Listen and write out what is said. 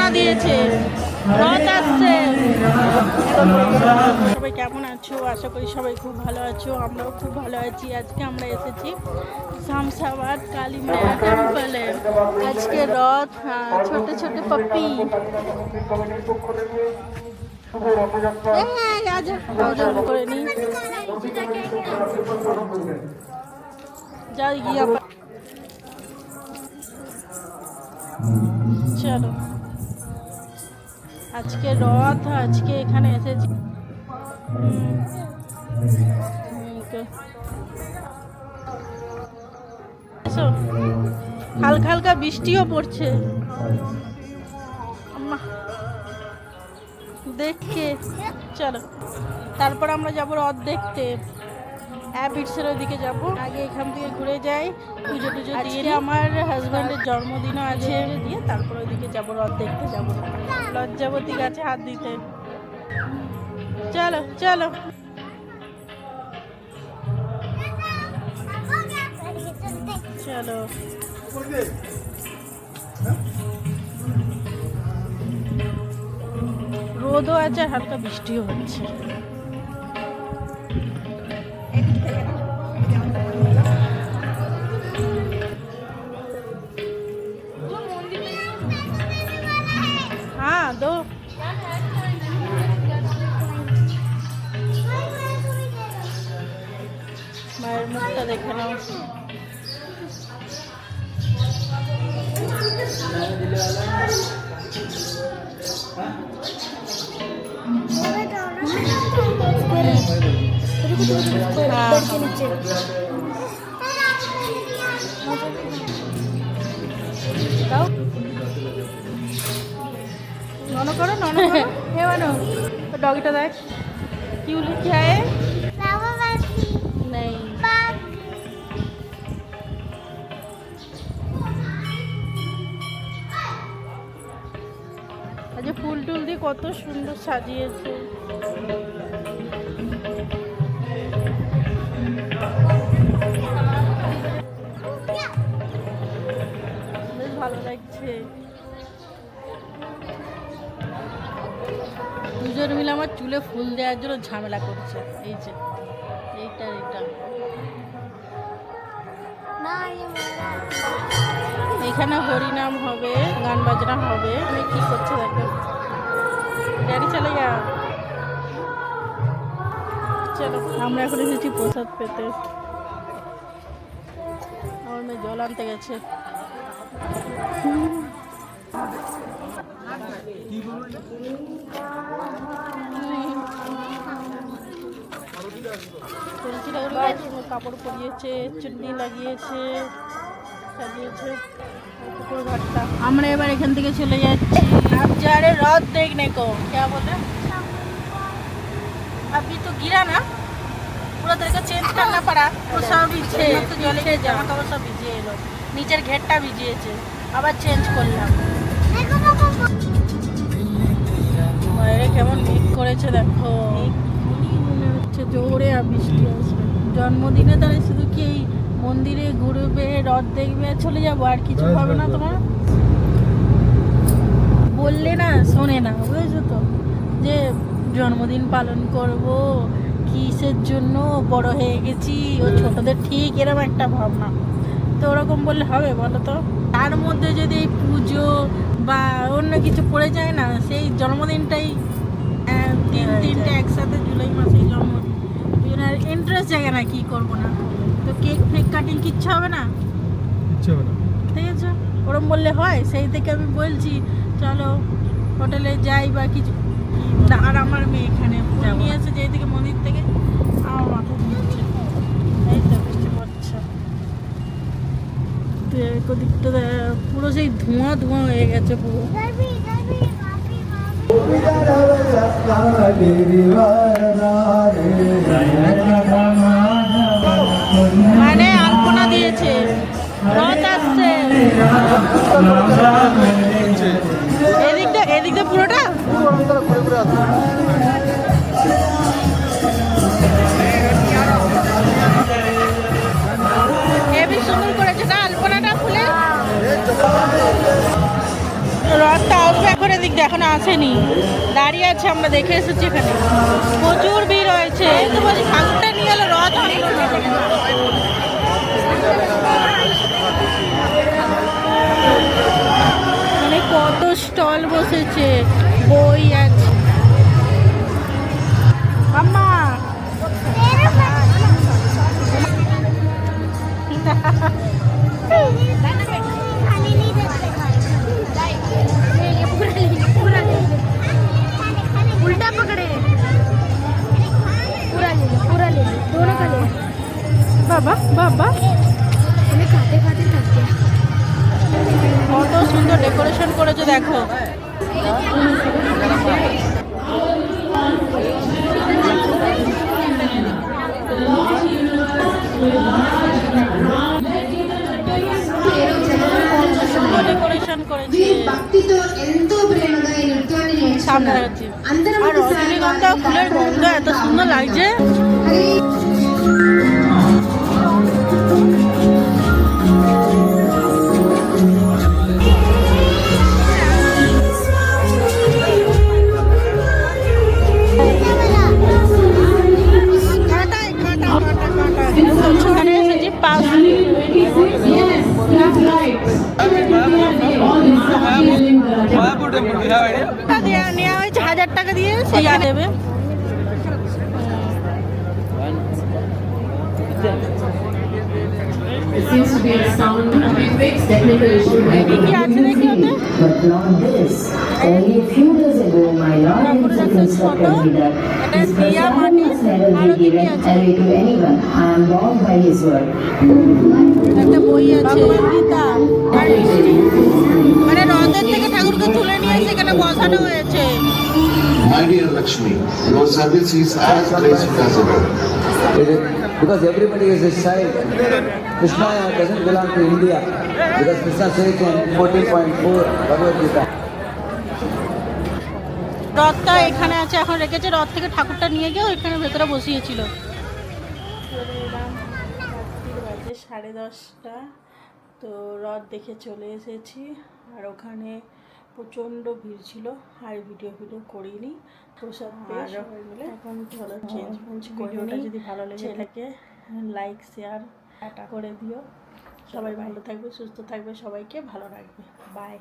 আলপনা দিয়েছে, রথ আসছে। সবাই কেমন আছো? আশা করি সবাই খুব ভালো আছো, আমরাও খুব ভালো আছি। আজকে আমরা এসেছি শামসাবাদ কালী মায়া টেম্পলে। আজকে রথ, ছোট ছোট পাপ্পি। করে নি যা গিয়া। চলো, আজকে রথ, আজকে এখানে এসেছি। হালকা হালকা বৃষ্টিও পড়ছে দেখে। চলো, তারপর আমরা যাবো রথ দেখতে। অ্যাপিটসের ওইদিকে যাবো, আগে এখান থেকে ঘুরে যাই, পুজো টুজো দিয়ে। আমার হাজব্যান্ডের জন্মদিনও আছে, দিয়ে তারপর ওইদিকে যাবো, রথ দেখতে যাবো। লজ্জাবতী গাছে হাত দিতে। চলো চলো। চলো, রোদও আছে, হালকা বৃষ্টিও হচ্ছে। হ্যাঁ, দো মায়ের মুখটা দেখে নাও। नौनो करो, नौनो करो। हे वानो, डॉगीटा देख। क्यों लिखा है? नहीं। आज फूल टूल दिए कत सुंदर साजिয়েছে। বেশ ভালো লাগছে। দুজন মিলে আমার চুলে ফুল দেওয়ার জন্য ঝামেলা করছে। এই যে এইটা এখানে হরিনাম হবে, গান বাজনা হবে। আমি কি করছে দেখো, গাড়ি চলে যা। চলো, আমরা এখন এসেছি প্রসাদ পেতে। আমার মেয়ে জল আনতে গেছে। কাপড় পরিয়েছে, চুন্নি লাগিয়েছে, সাজিয়েছে পুকুর ঘাটটা। আমরা এবার এখান থেকে চলে যাচ্ছি আবজারে রথ দেখনে को। क्या बोले? अभी तो गिरा ना, पूरा तरीका चेंज करना पड़ा। तो सब ভিজে, তো জলে জামা কাপড় সব ভিজে এলো, নিচের ঘেরটা ভিজিয়েছে, আবার চেঞ্জ করলাম। বাইরে কেমন মেঘ করেছে দেখো, মনে হচ্ছে জোরে বৃষ্টি আসবে। জন্মদিনে তাহলে শুধু কি এই মন্দিরে ঘুরবে, রথ দেখবে, চলে যাবো, আর কিছু হবে না তোমার? বললে না শোনে না, বুঝেছো তো, যে জন্মদিন পালন করব, কিসের জন্য বড় হয়ে গেছি, ও ছোটদের ঠিক এরকম একটা ভাবনা। তো ওরকম বললে হবে বলো তো? তার মধ্যে যদি এই পুজো বা অন্য কিছু পড়ে যায় না, সেই জন্মদিনটাই তিনটে একসাথে জুলাই মাসে জন্মদিন, আর ইন্টারেস্ট জায়গা না কি করবো না। তো কেক ফেক কাটিং কিচ্ছু হবে না, ঠিক আছে? ওরম বললে হয়? সেই থেকে আমি বলছি চলো হোটেলে যাই বা কিছু। আর আমার মেয়ে এখানে নিয়ে আসে যে থেকে মন্দির থেকে, আমার মাথা দিচ্ছে। এই তো বৃষ্টি পড়ছে, দিকটা পুরো সেই ধোঁয়া ধোঁয়া হয়ে গেছে পুরো। মানে আলপনা দিয়েছে, রথ আসছে। এদিকটা পুরোটা হেবি সুন্দর করেছে না আলপনাটা খুলে। রথটা আসবে করে দিক দিয়ে এখনো আসেনি, দাঁড়িয়ে আছে, আমরা দেখে এসেছি। এখানে প্রচুর ভিড় হয়েছে। তো বলছি ঠাকুরটা নিয়ে গেল, রথ আনলো না। মানে কত স্টল বসেছে, বই আছে। আম্মা उल्टा पकड़े, पूरा ले लो, पूरा ले लो, दोनों का ले लो। বাবা বাবা, हमें खाते खाते थक गया। কত সুন্দর ডেকোরেশন করেছে দেখো। డెకరేషన్ করেছে, భక్తితో ఎంతో ప్రేమగా ఈ నృత్యాన్ని সামনে నేర్చుకున్నారు. দেখাচ্ছি। అందరం আর রজনীগন্ধা ফুলের গন্ধ এত সুন্দর লাগছে। এখানে এসেছি পাঁচ নেওয়া হয়েছে 1000 টাকা দিয়ে, সেই দেবে। It seems to be a sound fixed technical issue. কি আছে দেখি ওতে? But not this. Only a few days ago, my Lord himself instructed me that his prasadam must never be given away to anyone. I am bound by his word. একটা বই আছে, গীতা আর মিষ্টি। মানে রথের থেকে ঠাকুরকে তুলে নিয়ে সেখানে বসানো হয়েছে। My dear Lakshmi, your service is as graceful as ever. Because everybody is his child. Krishna doesn't belong to India. Because Krishna says in 14.4 Bhagavad Gita. রথটা এখানে আছে, এখন রেখেছে। রথ থেকে ঠাকুরটা নিয়ে গিয়ে ওইখানে ভেতরে বসিয়েছিল। বাজে 10:30। তো রথ দেখে চলে এসেছি। আর ওখানে প্রচণ্ড ভিড় ছিল, আর ভিডিও করিনি। প্রসাদ পেয়ে সবাই মিলে এখন চলো চেঞ্জ করে নিই। যদি ভালো লেগে থাকে লাইক শেয়ার করে দিও। সবাই ভালো থাকবে, সুস্থ থাকবে, সবাইকে ভালো রাখবে। বাই।